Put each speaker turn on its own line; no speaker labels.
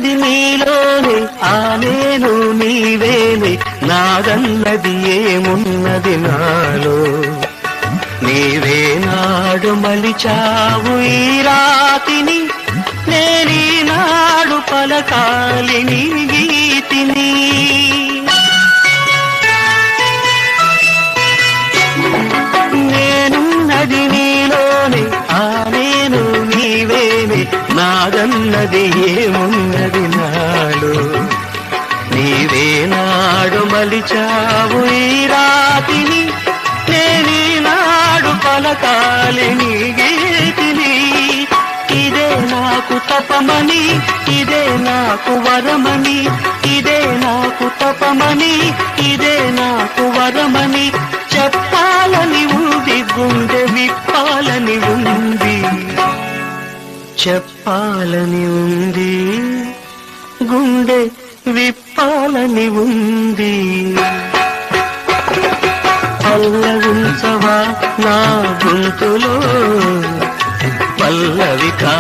నేనున్నది నీలోనే, ఆ నేను నీవేనే, నాదన్నది ఏమున్నది నాలో. నీవే నాడు మలిచావు ఈ రాతిని, నేనీనాడు పలకాలి నీ గీతిని. నేనున్నది నీలోనే, ఆ నేను నీవేనే, నాదన్నది ఏమున్నది నాడు. నీవే నాడు మలిచావు ఈ రాతిని, నేనీనాడు పలకాలి నీ గీతిని. ఇదే నాకు తపమని, ఇదే నాకు వరమని, ఇదే నాకు తపమని, ఇదే నాకు వరమని చెప్పాలని ఉంది, గుండె విప్పాలని ఉంది, చెప్పాలని ఉంది, గుండె విప్పాలని ఉంది. పల్లవించవా నా గొంతులో, పల్లవి కా